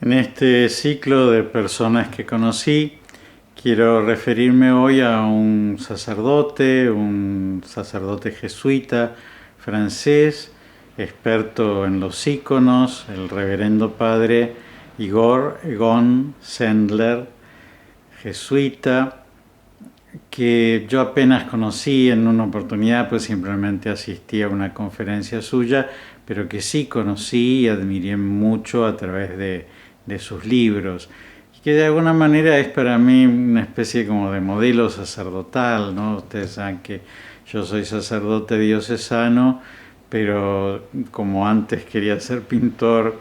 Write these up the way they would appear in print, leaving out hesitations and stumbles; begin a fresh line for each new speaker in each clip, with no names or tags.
En este ciclo de personas que conocí, quiero referirme hoy a un sacerdote jesuita francés, experto en los íconos, el reverendo padre Igor Egon Sendler, jesuita, que yo apenas conocí en una oportunidad, pues simplemente asistí a una conferencia suya, pero que sí conocí y admiré mucho a través de sus libros, y que de alguna manera es para mí una especie como de modelo sacerdotal, ¿no? Ustedes saben que yo soy sacerdote diocesano, pero como antes quería ser pintor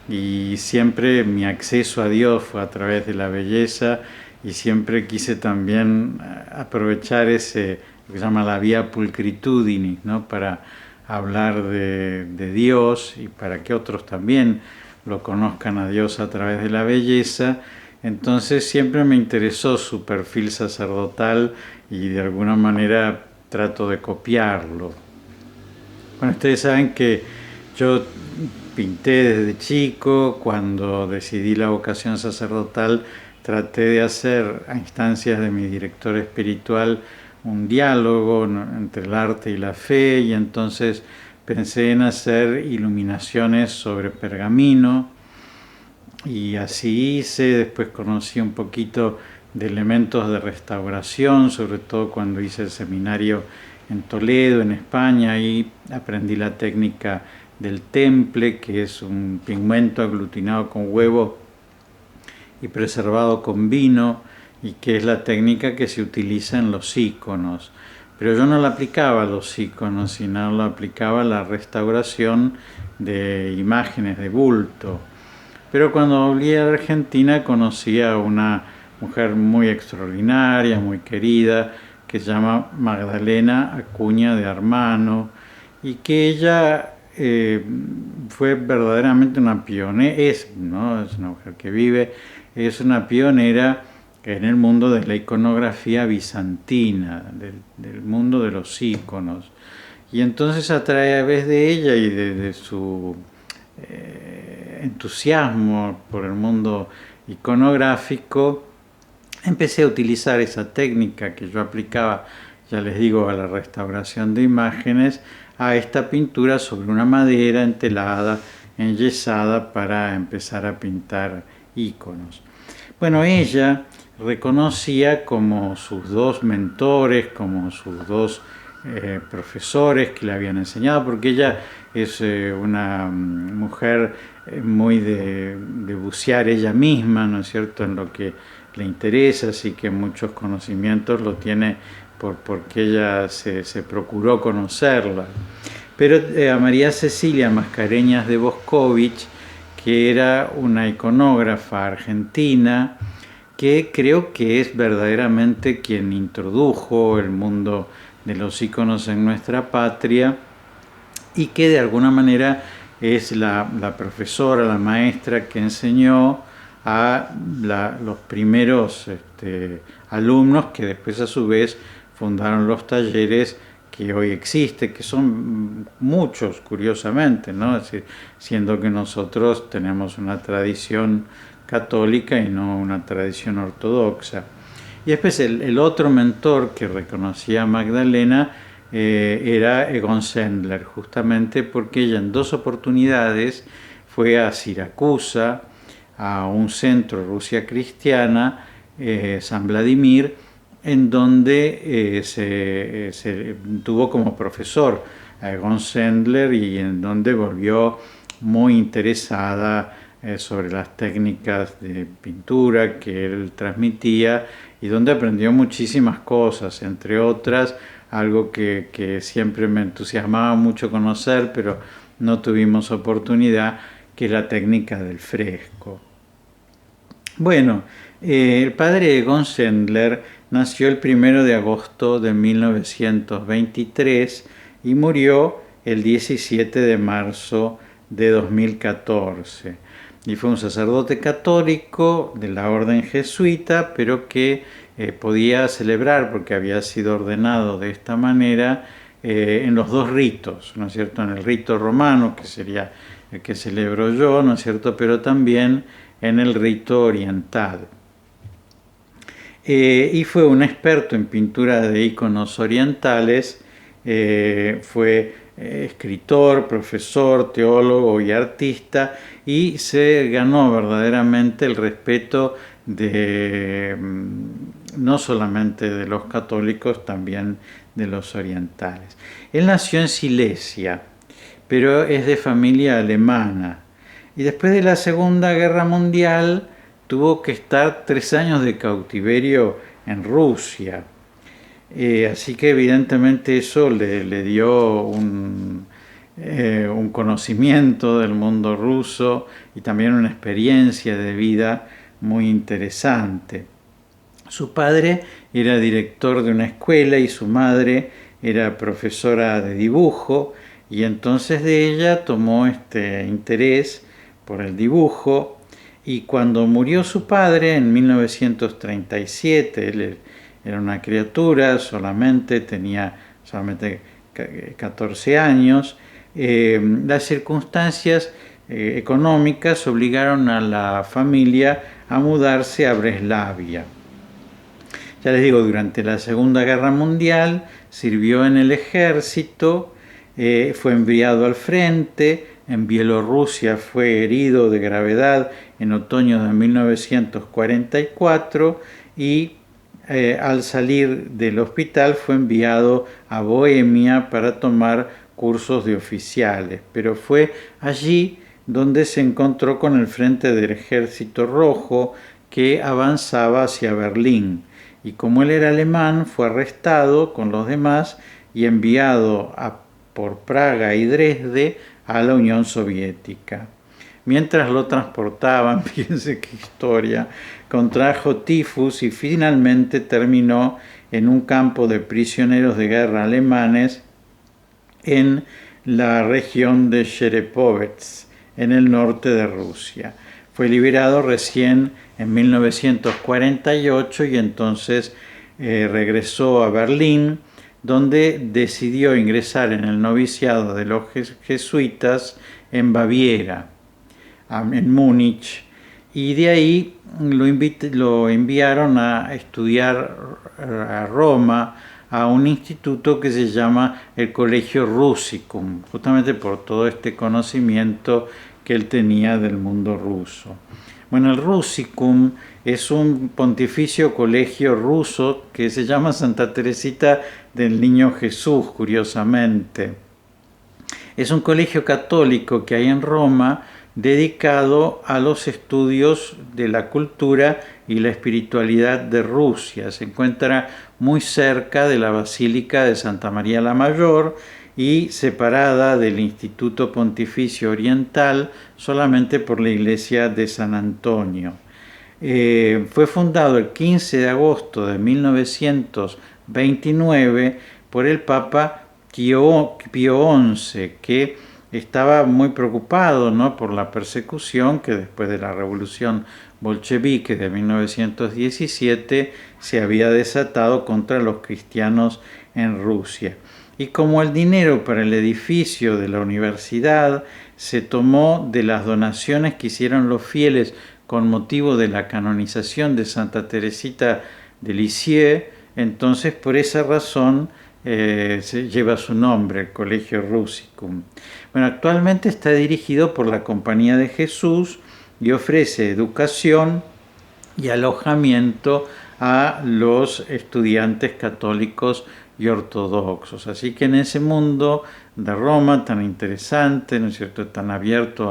y siempre mi acceso a Dios fue a través de la belleza, y siempre quise también aprovechar lo que se llama la vía pulcritudini, ¿no? Para hablar de Dios y para que otros también lo conozcan a Dios a través de la belleza. Entonces siempre me interesó su perfil sacerdotal y de alguna manera trato de copiarlo. Bueno, ustedes saben que yo pinté desde chico. Cuando decidí la vocación sacerdotal, traté de hacer a instancias de mi director espiritual un diálogo entre el arte y la fe, y entonces pensé en hacer iluminaciones sobre pergamino, y así hice. Después conocí un poquito de elementos de restauración, sobre todo cuando hice el seminario en Toledo, en España, y aprendí la técnica del temple, que es un pigmento aglutinado con huevo y preservado con vino, y que es la técnica que se utiliza en los íconos. Pero yo no la aplicaba a los íconos, sino la aplicaba a la restauración de imágenes de bulto. Pero cuando volví a Argentina conocí a una mujer muy extraordinaria, muy querida, que se llama Magdalena Acuña de Armano, y que ella fue verdaderamente una pionera, ¿no? Es una mujer que vive, es una pionera en el mundo de la iconografía bizantina, del mundo de los íconos. Y entonces a través de ella y de su entusiasmo por el mundo iconográfico, empecé a utilizar esa técnica que yo aplicaba, ya les digo, a la restauración de imágenes, a esta pintura sobre una madera entelada, enyesada, para empezar a pintar íconos. Bueno, ella reconocía como sus dos mentores, como sus dos profesores que le habían enseñado, porque ella es una mujer muy de bucear ella misma, ¿no es cierto?, en lo que le interesa, así que muchos conocimientos lo tiene porque ella se procuró conocerla. Pero a María Cecilia Mascareñas de Boscovich, que era una iconógrafa argentina, que creo que es verdaderamente quien introdujo el mundo de los íconos en nuestra patria, y que de alguna manera es la profesora, la maestra que enseñó a los primeros alumnos, que después a su vez fundaron los talleres que hoy existen, que son muchos, curiosamente, ¿no? Es decir, siendo que nosotros tenemos una tradición católica y no una tradición ortodoxa. Y después el otro mentor que reconocía a Magdalena era Egon Sendler, justamente porque ella en dos oportunidades fue a Siracusa, a un centro Rusia cristiana, San Vladimir, en donde se tuvo como profesor a Egon Sendler, y en donde volvió muy interesada sobre las técnicas de pintura que él transmitía, y donde aprendió muchísimas cosas, entre otras algo que siempre me entusiasmaba mucho conocer, pero no tuvimos oportunidad, que es la técnica del fresco. Bueno, el padre Egon Sendler nació el 1 de agosto de 1923 y murió el 17 de marzo de 2014. Y fue un sacerdote católico de la orden jesuita, pero que podía celebrar, porque había sido ordenado de esta manera, en los dos ritos, ¿no es cierto? En el rito romano, que sería el que celebro yo, ¿no es cierto?, pero también en el rito oriental. Y fue un experto en pintura de íconos orientales, fue escritor, profesor, teólogo y artista, y se ganó verdaderamente el respeto de no solamente de los católicos, también de los orientales. Él nació en Silesia, pero es de familia alemana, y después de la Segunda Guerra Mundial tuvo que estar 3 años de cautiverio en Rusia. Así que evidentemente eso le dio un conocimiento del mundo ruso y también una experiencia de vida muy interesante. Su padre era director de una escuela y su madre era profesora de dibujo, y entonces de ella tomó este interés por el dibujo, y cuando murió su padre en 1937, él era una criatura, tenía solamente 14 años, las circunstancias económicas obligaron a la familia a mudarse a Breslavia. Ya les digo, durante la Segunda Guerra Mundial sirvió en el ejército, fue enviado al frente, en Bielorrusia fue herido de gravedad en otoño de 1944 y al salir del hospital fue enviado a Bohemia para tomar cursos de oficiales, pero fue allí donde se encontró con el frente del Ejército Rojo que avanzaba hacia Berlín, y como él era alemán fue arrestado con los demás y enviado por Praga y Dresde a la Unión Soviética. Mientras lo transportaban, fíjense qué historia, contrajo tifus y finalmente terminó en un campo de prisioneros de guerra alemanes en la región de Cherepovets, en el norte de Rusia. Fue liberado recién en 1948 y entonces regresó a Berlín, donde decidió ingresar en el noviciado de los jesuitas en Baviera, en Múnich, y de ahí lo enviaron a estudiar a Roma, a un instituto que se llama el Colegio Rusicum, justamente por todo este conocimiento que él tenía del mundo ruso. Bueno, el Rusicum es un pontificio colegio ruso que se llama Santa Teresita del Niño Jesús, curiosamente. Es un colegio católico que hay en Roma dedicado a los estudios de la cultura y la espiritualidad de Rusia. Se encuentra muy cerca de la Basílica de Santa María la Mayor y separada del Instituto Pontificio Oriental solamente por la iglesia de San Antonio. Fue fundado el 15 de agosto de 1929 por el Papa Pío XI, que estaba muy preocupado, ¿no?, por la persecución que después de la revolución bolchevique de 1917 se había desatado contra los cristianos en Rusia. Y como el dinero para el edificio de la universidad se tomó de las donaciones que hicieron los fieles con motivo de la canonización de Santa Teresita de Lisieux, entonces por esa razón se lleva su nombre, el Colegio Rusicum. Bueno, actualmente está dirigido por la Compañía de Jesús y ofrece educación y alojamiento a los estudiantes católicos y ortodoxos. Así que en ese mundo de Roma tan interesante, ¿no es cierto?, tan abierto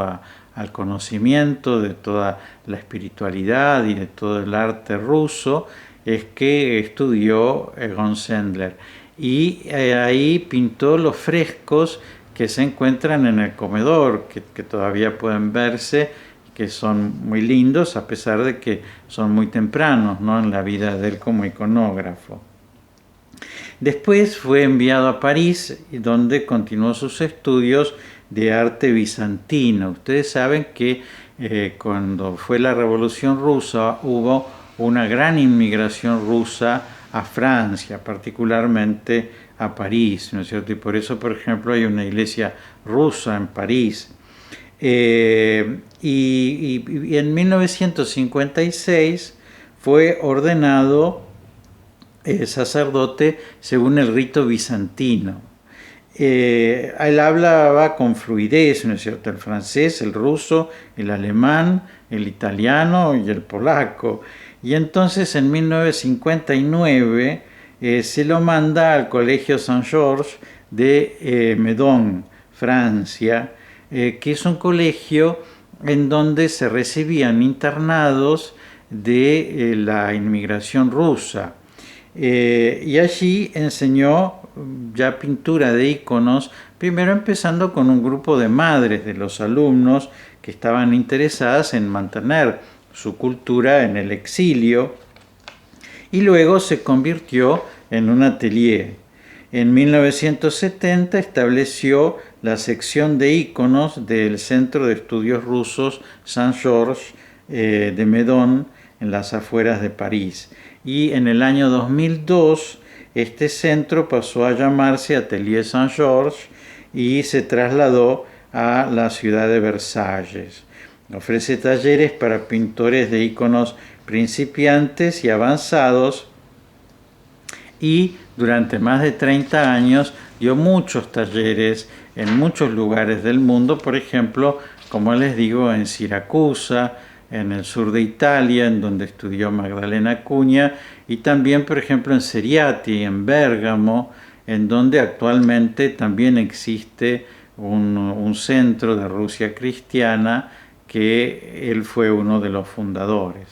al conocimiento de toda la espiritualidad y de todo el arte ruso, es que estudió Egon Sendler. Y ahí pintó los frescos que se encuentran en el comedor, que todavía pueden verse, que son muy lindos a pesar de que son muy tempranos, ¿no?, en la vida de él como iconógrafo. Después fue enviado a París, donde continuó sus estudios de arte bizantino. Ustedes saben que cuando fue la Revolución Rusa hubo una gran inmigración rusa a Francia, particularmente a París, ¿no es cierto? Y por eso, por ejemplo, hay una iglesia rusa en París. Y en 1956 fue ordenado sacerdote según el rito bizantino. Él hablaba con fluidez, ¿no es cierto?, el francés, el ruso, el alemán, el italiano y el polaco. Y entonces en 1959 se lo manda al Colegio Saint-Georges de Meudon, Francia, que es un colegio en donde se recibían internados de la inmigración rusa. Y allí enseñó ya pintura de iconos, primero empezando con un grupo de madres de los alumnos que estaban interesadas en mantener su cultura en el exilio, y luego se convirtió en un atelier. En 1970 estableció la sección de iconos del Centro de Estudios Rusos Saint-Georges de Meudon, en las afueras de París. Y en el año 2002 este centro pasó a llamarse Atelier Saint-Georges y se trasladó a la ciudad de Versalles. Ofrece talleres para pintores de iconos principiantes y avanzados, y durante más de 30 años dio muchos talleres en muchos lugares del mundo, por ejemplo, como les digo, en Siracusa, en el sur de Italia, en donde estudió Magdalena Acuña, y también, por ejemplo, en Seriati, en Bérgamo, en donde actualmente también existe un centro de Rusia cristiana, que él fue uno de los fundadores.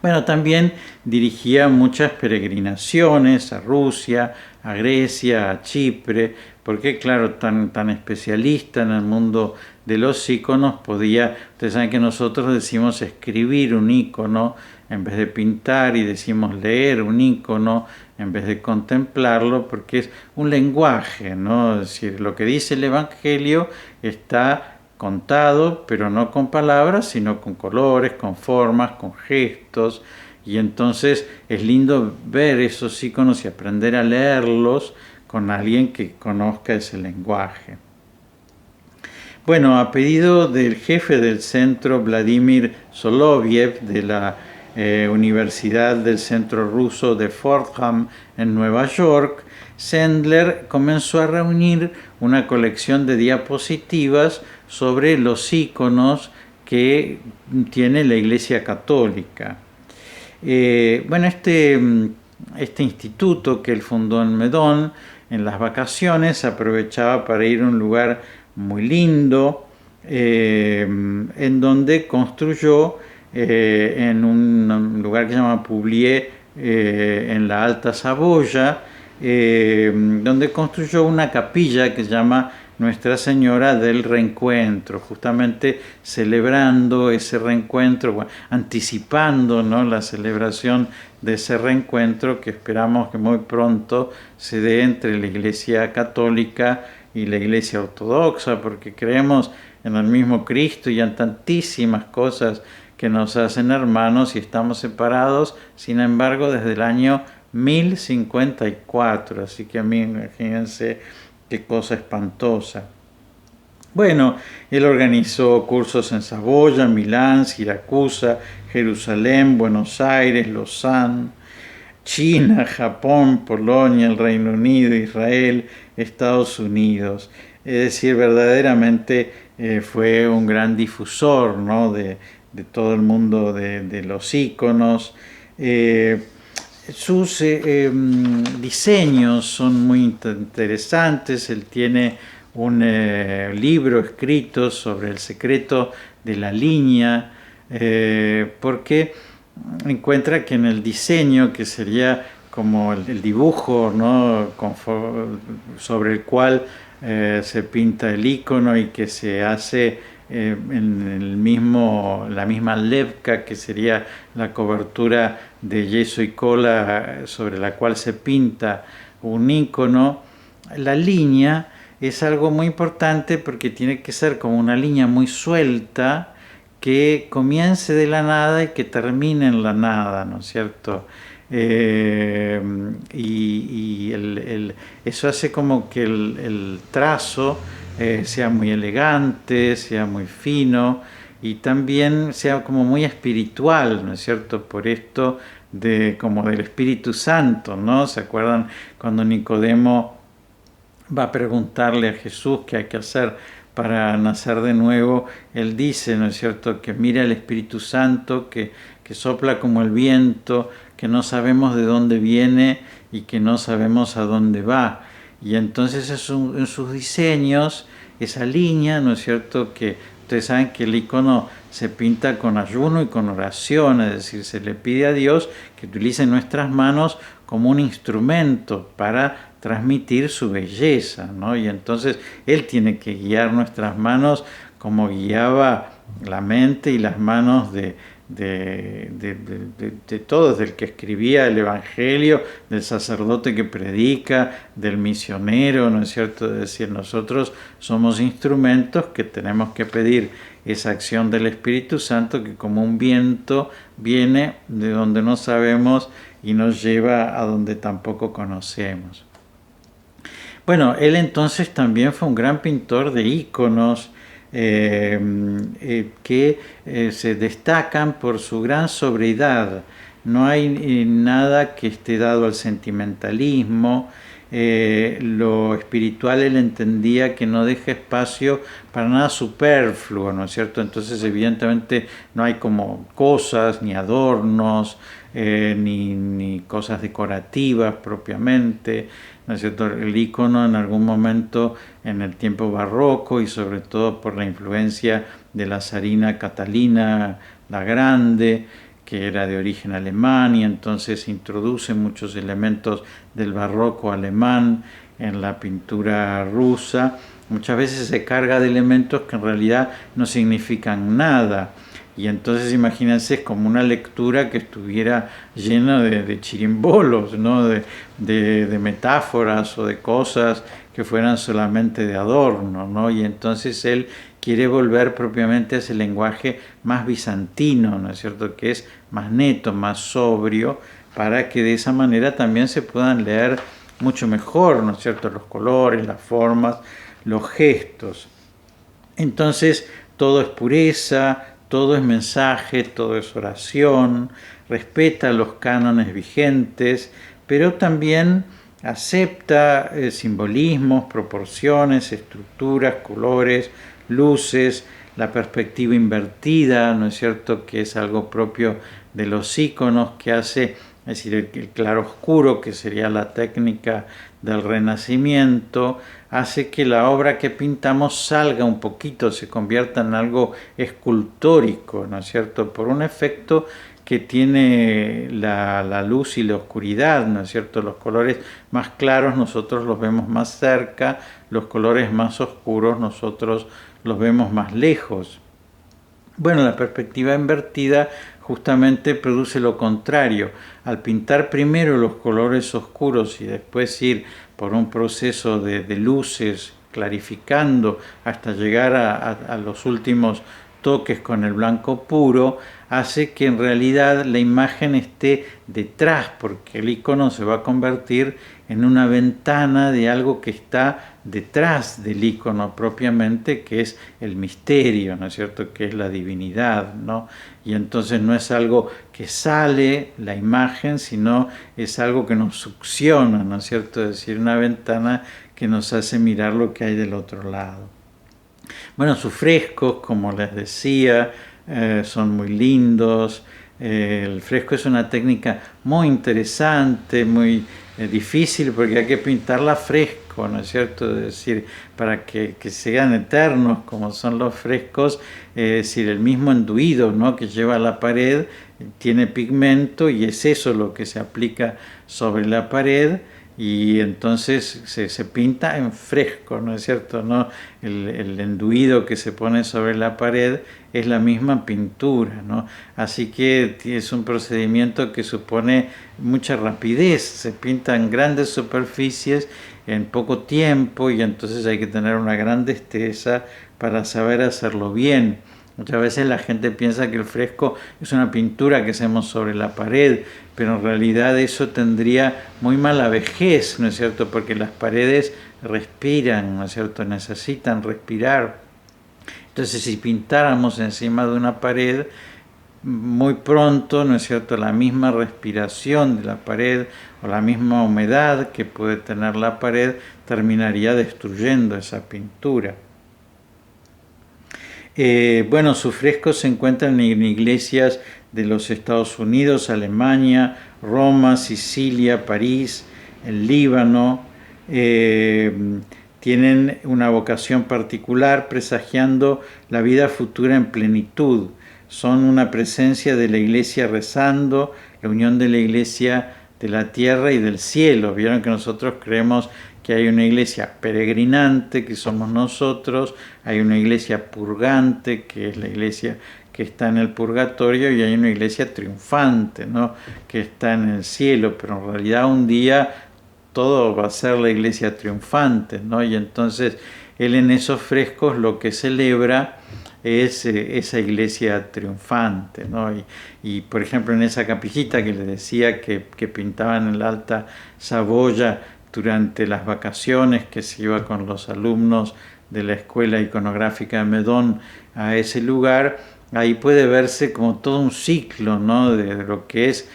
Bueno, también dirigía muchas peregrinaciones a Rusia, a Grecia, a Chipre, porque claro, tan especialista en el mundo de los iconos, podía, ustedes saben que nosotros decimos escribir un icono en vez de pintar, y decimos leer un icono en vez de contemplarlo, porque es un lenguaje, ¿no? Es decir, lo que dice el Evangelio está contado, pero no con palabras, sino con colores, con formas, con gestos, y entonces es lindo ver esos iconos y aprender a leerlos con alguien que conozca ese lenguaje. Bueno, a pedido del jefe del centro, Vladimir Soloviev, de la Universidad del Centro Ruso de Fordham en Nueva York, Sendler comenzó a reunir una colección de diapositivas sobre los iconos que tiene la Iglesia Católica. Bueno, este instituto que él fundó en Meudon, en las vacaciones aprovechaba para ir a un lugar muy lindo, en donde construyó en un lugar que se llama Publier, en la Alta Saboya, donde construyó una capilla que se llama Nuestra Señora del Reencuentro, justamente celebrando ese reencuentro, anticipando, ¿no?, la celebración de ese reencuentro que esperamos que muy pronto se dé entre la Iglesia Católica y la Iglesia Ortodoxa, porque creemos en el mismo Cristo y en tantísimas cosas que nos hacen hermanos, y estamos separados, sin embargo, desde el año 1054, así que a mí, imagínense qué cosa espantosa. Bueno, él organizó cursos en Saboya, Milán, Siracusa, Jerusalén, Buenos Aires, Lausanne, China, Japón, Polonia, el Reino Unido, Israel, Estados Unidos. Es decir, verdaderamente fue un gran difusor, ¿no?, de todo el mundo de los iconos. Sus diseños son muy interesantes. Él tiene un libro escrito sobre el secreto de la línea, porque encuentra que en el diseño, que sería como el dibujo, ¿no?, sobre el cual se pinta el icono y que se hace en la misma levka, que sería la cobertura de yeso y cola sobre la cual se pinta un icono, la línea es algo muy importante porque tiene que ser como una línea muy suelta, que comience de la nada y que termine en la nada, ¿no es cierto? Eso hace como que el trazo sea muy elegante, sea muy fino y también sea como muy espiritual, ¿no es cierto? Por esto como del Espíritu Santo, ¿no? ¿Se acuerdan cuando Nicodemo va a preguntarle a Jesús qué hay que hacer para nacer de nuevo? Él dice, ¿no es cierto?, que mira el Espíritu Santo, que sopla como el viento, que no sabemos de dónde viene y que no sabemos a dónde va. Y entonces en sus diseños, esa línea, ¿no es cierto?, que ustedes saben que el icono se pinta con ayuno y con oración, es decir, se le pide a Dios que utilice nuestras manos como un instrumento para transmitir su belleza, ¿no? Y entonces Él tiene que guiar nuestras manos como guiaba la mente y las manos de todos, del que escribía el Evangelio, del sacerdote que predica, del misionero, ¿no es cierto? Es decir, nosotros somos instrumentos que tenemos que pedir esa acción del Espíritu Santo que como un viento viene de donde no sabemos y nos lleva a donde tampoco conocemos. Bueno, él entonces también fue un gran pintor de íconos, que se destacan por su gran sobriedad. No hay nada que esté dado al sentimentalismo. Lo espiritual él entendía que no deja espacio para nada superfluo, ¿no es cierto? Entonces evidentemente no hay como cosas, ni adornos, ni cosas decorativas propiamente, ¿no es cierto? El icono en algún momento en el tiempo barroco y sobre todo por la influencia de la zarina Catalina la Grande, que era de origen alemán y entonces introduce muchos elementos del barroco alemán en la pintura rusa. Muchas veces se carga de elementos que en realidad no significan nada. Y entonces imagínense, es como una lectura que estuviera llena de chirimbolos, ¿no? de metáforas o de cosas que fueran solamente de adorno, ¿no? Y entonces él quiere volver propiamente a ese lenguaje más bizantino, ¿no es cierto?, que es más neto, más sobrio, para que de esa manera también se puedan leer mucho mejor, ¿no es cierto?, los colores, las formas, los gestos. Entonces todo es pureza, todo es mensaje, todo es oración, respeta los cánones vigentes, pero también acepta simbolismos, proporciones, estructuras, colores, luces, la perspectiva invertida, ¿no es cierto?, que es algo propio de los íconos, que hace, es decir, el claroscuro, que sería la técnica del Renacimiento, hace que la obra que pintamos salga un poquito, se convierta en algo escultórico, ¿no es cierto?, por un efecto que tiene la luz y la oscuridad, ¿no es cierto? Los colores más claros nosotros los vemos más cerca, los colores más oscuros nosotros los vemos más lejos. Bueno, la perspectiva invertida justamente produce lo contrario. Al pintar primero los colores oscuros y después ir por un proceso de luces, clarificando hasta llegar a los últimos toques con el blanco puro, hace que en realidad la imagen esté detrás, porque el icono se va a convertir en una ventana de algo que está detrás del icono propiamente, que es el misterio, ¿no es cierto?, que es la divinidad, ¿no? Y entonces no es algo que sale la imagen, sino es algo que nos succiona, ¿no es cierto?, es decir, una ventana que nos hace mirar lo que hay del otro lado. Bueno, sus frescos, como les decía, son muy lindos. El fresco es una técnica muy interesante, muy difícil, porque hay que pintarla fresco, ¿no es cierto? Es decir, para que sean eternos como son los frescos, es decir, el mismo enduido, ¿no?, que lleva la pared tiene pigmento y es eso lo que se aplica sobre la pared. Y entonces se pinta en fresco, ¿no es cierto?, ¿no? El enduido que se pone sobre la pared es la misma pintura, ¿no? Así que es un procedimiento que supone mucha rapidez, se pintan grandes superficies en poco tiempo y entonces hay que tener una gran destreza para saber hacerlo bien. Muchas veces la gente piensa que el fresco es una pintura que hacemos sobre la pared, pero en realidad eso tendría muy mala vejez, ¿no es cierto? Porque las paredes respiran, ¿no es cierto? Necesitan respirar. Entonces, si pintáramos encima de una pared, muy pronto, ¿no es cierto?, la misma respiración de la pared o la misma humedad que puede tener la pared terminaría destruyendo esa pintura. Bueno, sus frescos se encuentran en iglesias de los Estados Unidos, Alemania, Roma, Sicilia, París, el Líbano. Tienen una vocación particular, presagiando la vida futura en plenitud. Son una presencia de la iglesia rezando, la unión de la iglesia de la tierra y del cielo. Vieron que nosotros creemos que hay una iglesia peregrinante, que somos nosotros, hay una iglesia purgante, que es la iglesia que está en el purgatorio, y hay una iglesia triunfante, ¿no?, que está en el cielo, pero en realidad un día todo va a ser la iglesia triunfante, ¿no? Y entonces él en esos frescos lo que celebra es esa iglesia triunfante, ¿no? Y por ejemplo en esa capillita que les decía que pintaban en la Alta Saboya durante las vacaciones, que se iba con los alumnos de la Escuela Iconográfica de Meudon a ese lugar, ahí puede verse como todo un ciclo, ¿no?, de lo que es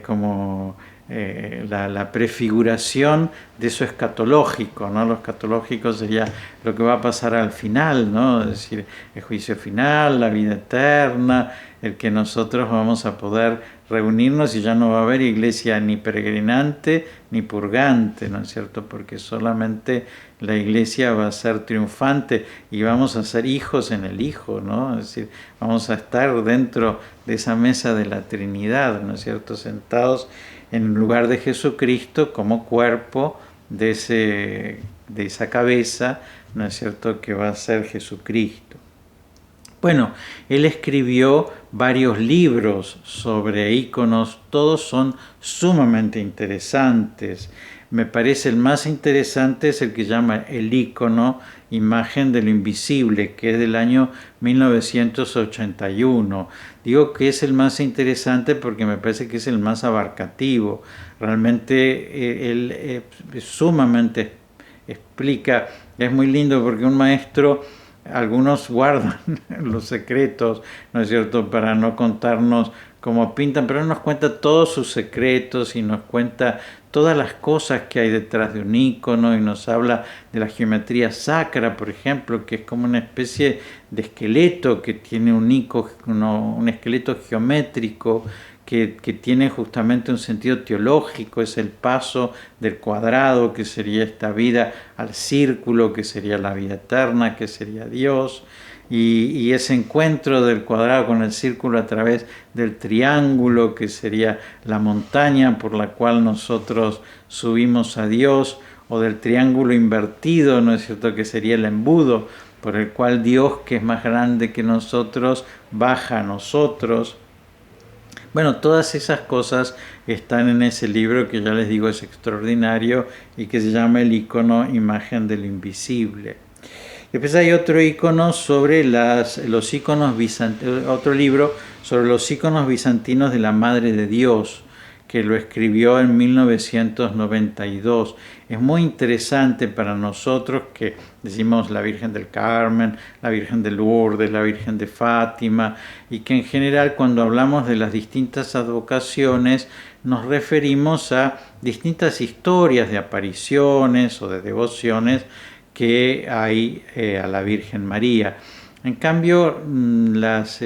como la prefiguración de eso escatológico, ¿no? Lo escatológico sería lo que va a pasar al final, ¿no? Es decir, el juicio final, la vida eterna, el que nosotros vamos a poder reunirnos y ya no va a haber iglesia ni peregrinante ni purgante, ¿no es cierto? Porque solamente la iglesia va a ser triunfante y vamos a ser hijos en el Hijo, ¿no? Es decir, vamos a estar dentro de esa mesa de la Trinidad, ¿no es cierto? Sentados en lugar de Jesucristo como cuerpo de esa cabeza, ¿no es cierto?, que va a ser Jesucristo. Bueno, él escribió varios libros sobre íconos, todos son sumamente interesantes. Me parece el más interesante es el que llama El ícono, imagen de lo invisible, que es del año 1981. Digo que es el más interesante porque me parece que es el más abarcativo. Realmente él sumamente explica, es muy lindo porque un maestro, algunos guardan los secretos, ¿no es cierto?, para no contarnos cómo pintan, pero él nos cuenta todos sus secretos y nos cuenta todas las cosas que hay detrás de un ícono y nos habla de la geometría sacra, por ejemplo, que es como una especie de esqueleto que tiene un esqueleto geométrico que tiene justamente un sentido teológico, es el paso del cuadrado, que sería esta vida, al círculo, que sería la vida eterna, que sería Dios, y ese encuentro del cuadrado con el círculo a través del triángulo, que sería la montaña por la cual nosotros subimos a Dios, o del triángulo invertido, ¿no es cierto?, que sería el embudo por el cual Dios, que es más grande que nosotros, baja a nosotros. Bueno, todas esas cosas están en ese libro que ya les digo es extraordinario y que se llama El ícono, imagen de lo invisible. Después hay otro ícono sobre los íconos bizantinos, otro libro sobre los íconos bizantinos de la Madre de Dios, que lo escribió en 1992. Es muy interesante para nosotros que decimos la Virgen del Carmen, la Virgen de Lourdes, la Virgen de Fátima, y que en general cuando hablamos de las distintas advocaciones nos referimos a distintas historias de apariciones o de devociones que hay a la Virgen María. En cambio, las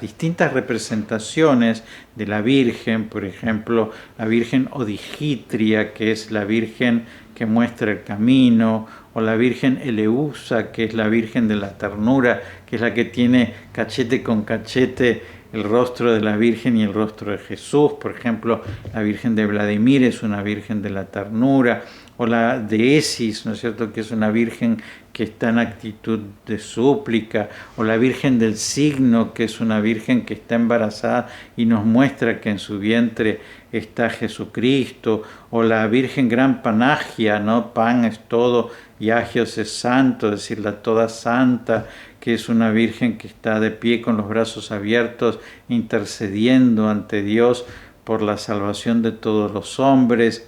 distintas representaciones de la Virgen, por ejemplo, la Virgen Odigitria, que es la Virgen que muestra el camino, o la Virgen Eleusa, que es la Virgen de la ternura, que es la que tiene cachete con cachete el rostro de la Virgen y el rostro de Jesús. Por ejemplo, la Virgen de Vladimir es una Virgen de la ternura, o la de Esis, ¿no es cierto?, que es una Virgen que está en actitud de súplica, o la Virgen del Signo, que es una Virgen que está embarazada y nos muestra que en su vientre está Jesucristo, o la Virgen Gran Panagia, ¿no? Pan es todo y Agios es santo, es decir, la toda santa, que es una Virgen que está de pie con los brazos abiertos, intercediendo ante Dios por la salvación de todos los hombres,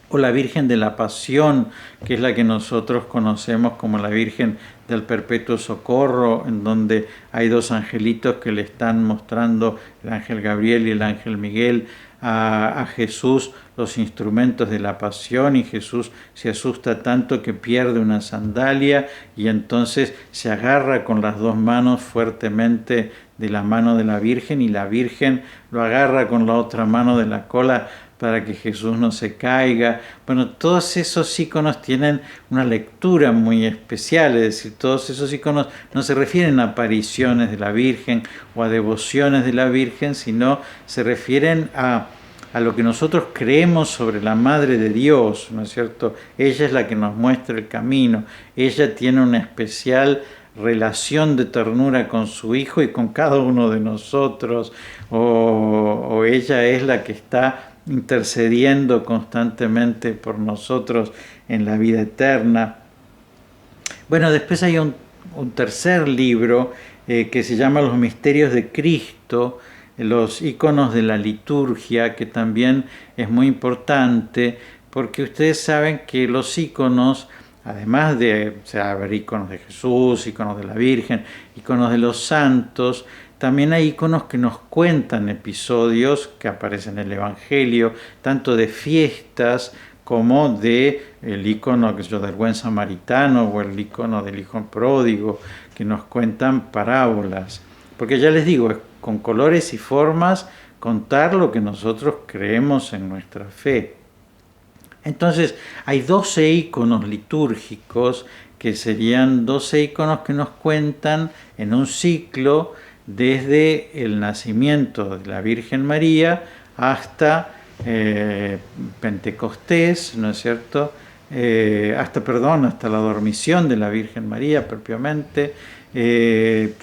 o la Virgen de la Pasión, que es la que nosotros conocemos como la Virgen del Perpetuo Socorro, en donde hay dos angelitos que le están mostrando, el ángel Gabriel y el ángel Miguel, a Jesús los instrumentos de la pasión, y Jesús se asusta tanto que pierde una sandalia y entonces se agarra con las dos manos fuertemente de la mano de la Virgen, y la Virgen lo agarra con la otra mano de la cola para que Jesús no se caiga. Bueno, todos esos iconos tienen una lectura muy especial, es decir, todos esos iconos no se refieren a apariciones de la Virgen o a devociones de la Virgen, sino se refieren a lo que nosotros creemos sobre la Madre de Dios, ¿no es cierto? Ella es la que nos muestra el camino, ella tiene una especial relación de ternura con su Hijo y con cada uno de nosotros, o ella es la que está intercediendo constantemente por nosotros en la vida eterna. Bueno, después hay un tercer libro que se llama Los Misterios de Cristo, los iconos de la liturgia, que también es muy importante, porque ustedes saben que los iconos, además de haber iconos de Jesús, iconos de la Virgen, iconos de los santos, también hay iconos que nos cuentan episodios que aparecen en el Evangelio, tanto de fiestas como de el icono del buen samaritano o el icono del hijo pródigo, que nos cuentan parábolas. Porque ya les digo, es con colores y formas contar lo que nosotros creemos en nuestra fe. Entonces, hay 12 iconos litúrgicos que serían 12 iconos que nos cuentan en un ciclo desde el nacimiento de la Virgen María hasta Pentecostés, ¿no es cierto? Hasta la dormición de la Virgen María propiamente,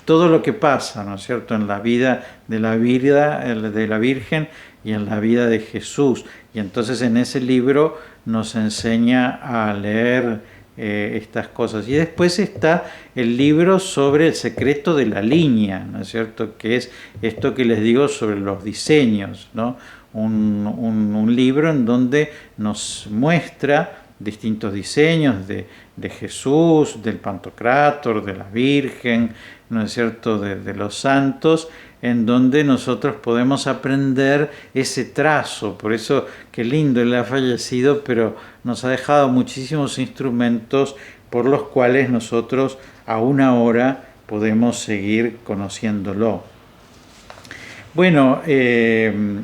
todo lo que pasa, ¿no es cierto?, en la vida de la Virgen y en la vida de Jesús. Y entonces en ese libro nos enseña a leer estas cosas. Y después está el libro sobre el secreto de la línea, ¿no es cierto?, que es esto que les digo sobre los diseños, ¿no? Un libro en donde nos muestra distintos diseños de Jesús, del Pantocrátor, de la Virgen, ¿no es cierto?, de los santos, en donde nosotros podemos aprender ese trazo. Por eso, qué lindo, él ha fallecido, pero nos ha dejado muchísimos instrumentos por los cuales nosotros aún ahora podemos seguir conociéndolo. Bueno, él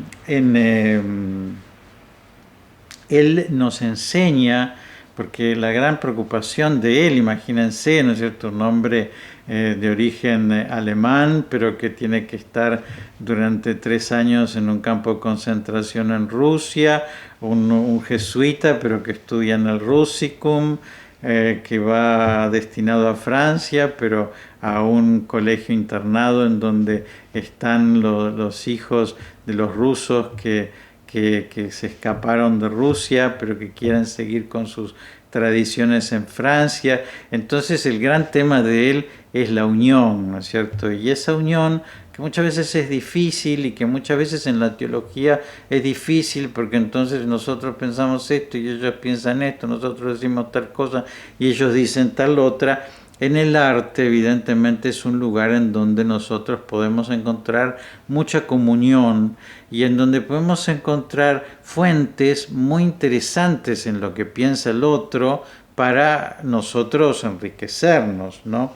nos enseña, porque la gran preocupación de él, imagínense, ¿no es cierto?, un hombre de origen alemán, pero que tiene que estar durante 3 años en un campo de concentración en Rusia, un jesuita, pero que estudia en el Russicum, que va destinado a Francia, pero a un colegio internado en donde están los hijos de los rusos que se escaparon de Rusia, pero que quieren seguir con sus tradiciones en Francia. Entonces el gran tema de él es la unión, ¿no es cierto? Y esa unión que muchas veces es difícil y que muchas veces en la teología es difícil, porque entonces nosotros pensamos esto y ellos piensan esto, nosotros decimos tal cosa y ellos dicen tal otra. En el arte, evidentemente, es un lugar en donde nosotros podemos encontrar mucha comunión y en donde podemos encontrar fuentes muy interesantes en lo que piensa el otro para nosotros enriquecernos, ¿no?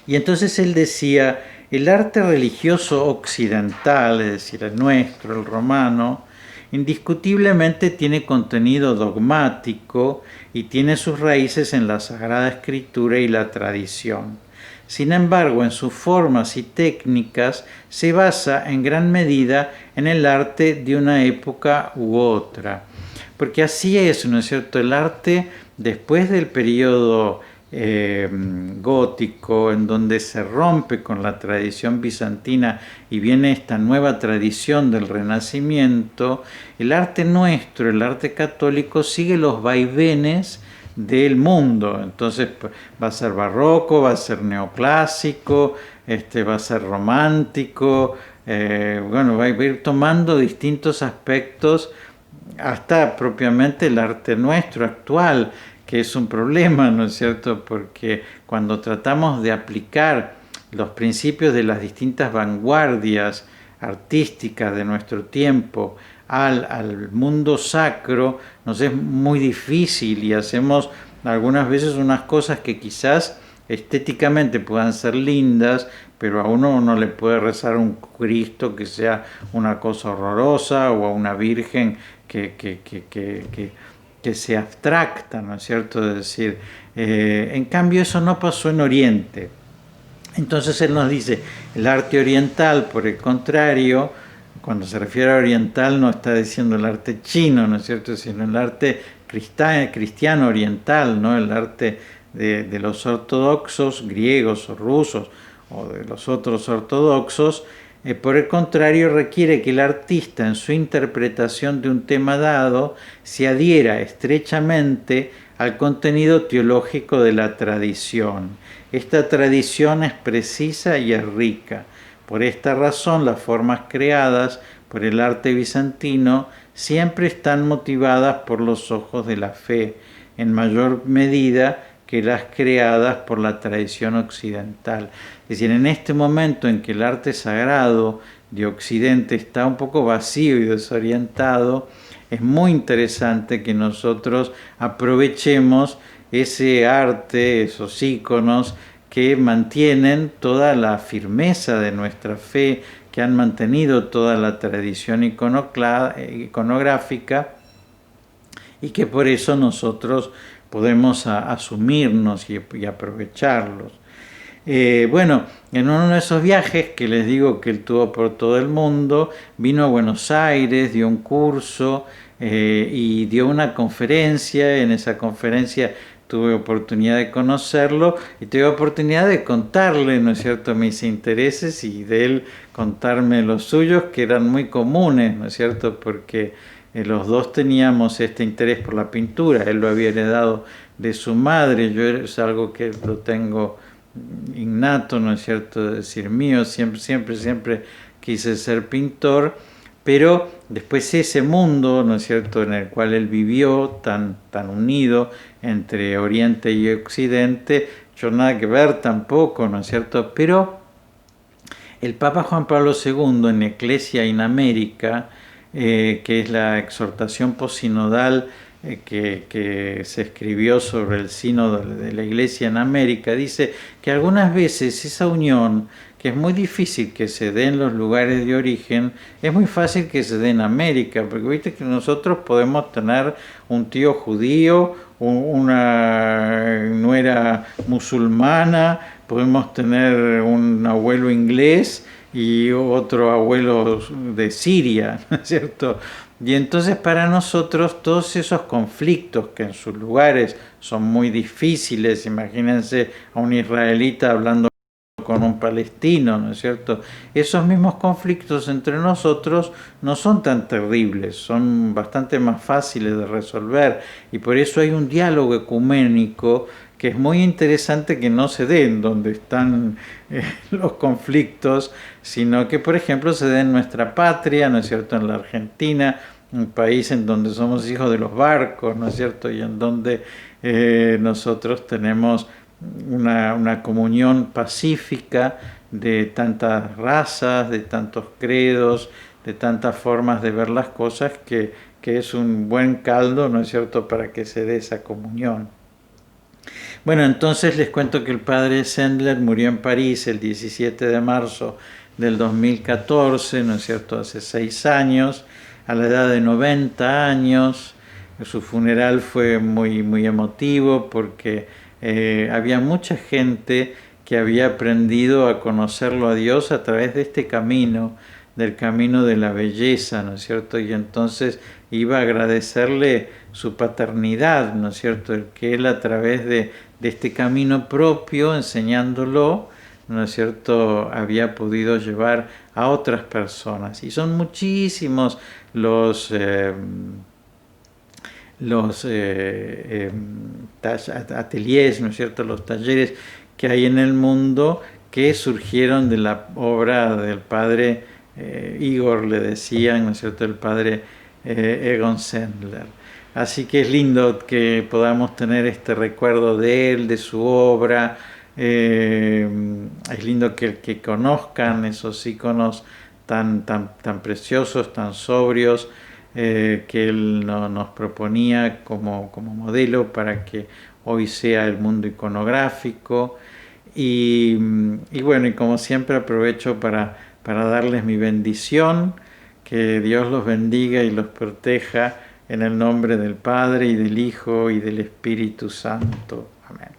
Y entonces él decía, el arte religioso occidental, es decir, el nuestro, el romano, indiscutiblemente tiene contenido dogmático y tiene sus raíces en la Sagrada Escritura y la tradición. Sin embargo, en sus formas y técnicas se basa en gran medida en el arte de una época u otra. Porque así es, ¿no es cierto? El arte, después del periodo gótico, en donde se rompe con la tradición bizantina y viene esta nueva tradición del Renacimiento, el arte nuestro, el arte católico, sigue los vaivenes del mundo. Entonces va a ser barroco, va a ser neoclásico, va a ser romántico, bueno, va a ir tomando distintos aspectos hasta propiamente el arte nuestro actual, que es un problema, ¿no es cierto? Porque cuando tratamos de aplicar los principios de las distintas vanguardias artísticas de nuestro tiempo al mundo sacro, nos es muy difícil y hacemos algunas veces unas cosas que quizás estéticamente puedan ser lindas, pero a uno no le puede rezar un Cristo que sea una cosa horrorosa o a una Virgen que sea abstracta, ¿no es cierto? Es decir, en cambio eso no pasó en Oriente. Entonces él nos dice, el arte oriental, por el contrario, cuando se refiere a oriental no está diciendo el arte chino, ¿no es cierto?, sino el arte cristiano oriental, ¿no?, el arte de los ortodoxos griegos o rusos o de los otros ortodoxos. Por el contrario, requiere que el artista en su interpretación de un tema dado se adhiera estrechamente al contenido teológico de la tradición. Esta tradición es precisa y es rica. Por esta razón, las formas creadas por el arte bizantino siempre están motivadas por los ojos de la fe, en mayor medida que las creadas por la tradición occidental. Es decir, en este momento en que el arte sagrado de Occidente está un poco vacío y desorientado, es muy interesante que nosotros aprovechemos ese arte, esos íconos que mantienen toda la firmeza de nuestra fe, que han mantenido toda la tradición iconográfica y que por eso nosotros podemos asumirnos y aprovecharlos. Bueno, en uno de esos viajes que les digo que él tuvo por todo el mundo, vino a Buenos Aires, dio un curso y dio una conferencia. En esa conferencia tuve oportunidad de conocerlo y tuve oportunidad de contarle, ¿no es cierto?, mis intereses y de él contarme los suyos, que eran muy comunes, ¿no es cierto?, porque los dos teníamos este interés por la pintura. Él lo había heredado de su madre, yo es algo que lo tengo innato, ¿no es cierto?, es decir, mío, siempre quise ser pintor, pero después ese mundo, ¿no es cierto?, en el cual él vivió tan unido entre Oriente y Occidente, yo nada que ver tampoco, ¿no es cierto?, pero el Papa Juan Pablo II en Ecclesia in America, que es la exhortación posinodal que se escribió sobre el sínodo de la Iglesia en América, dice que algunas veces esa unión, que es muy difícil que se dé en los lugares de origen, es muy fácil que se dé en América, porque viste que nosotros podemos tener un tío judío, una nuera musulmana, podemos tener un abuelo inglés y otro abuelo de Siria, ¿no es cierto? Y entonces para nosotros todos esos conflictos que en sus lugares son muy difíciles, imagínense a un israelita hablando con un palestino, ¿no es cierto?, esos mismos conflictos entre nosotros no son tan terribles, son bastante más fáciles de resolver, y por eso hay un diálogo ecuménico que es muy interesante, que no se dé en donde están los conflictos, sino que, por ejemplo, se dé en nuestra patria, ¿no es cierto?, en la Argentina, un país en donde somos hijos de los barcos, ¿no es cierto?, y en donde nosotros tenemos una comunión pacífica de tantas razas, de tantos credos, de tantas formas de ver las cosas, que es un buen caldo, ¿no es cierto?, para que se dé esa comunión. Bueno, entonces les cuento que el padre Sendler murió en París el 17 de marzo del 2014, ¿no es cierto?, hace 6 años, a la edad de 90 años. Su funeral fue muy emotivo porque había mucha gente que había aprendido a conocerlo a Dios a través de este camino, del camino de la belleza, ¿no es cierto? Y entonces iba a agradecerle su paternidad, ¿no es cierto?, el que él a través de este camino propio, enseñándolo, ¿no es cierto?, había podido llevar a otras personas. Y son muchísimos ateliers, ¿no es cierto?, los talleres que hay en el mundo que surgieron de la obra del padre Igor, le decían, ¿no es cierto?, el padre Egon Sendler. Así que es lindo que podamos tener este recuerdo de él, de su obra. Es lindo que conozcan esos iconos tan preciosos, tan sobrios, que él nos proponía como modelo para que hoy sea el mundo iconográfico. Y bueno, y como siempre aprovecho para darles mi bendición, que Dios los bendiga y los proteja en el nombre del Padre y del Hijo y del Espíritu Santo. Amén.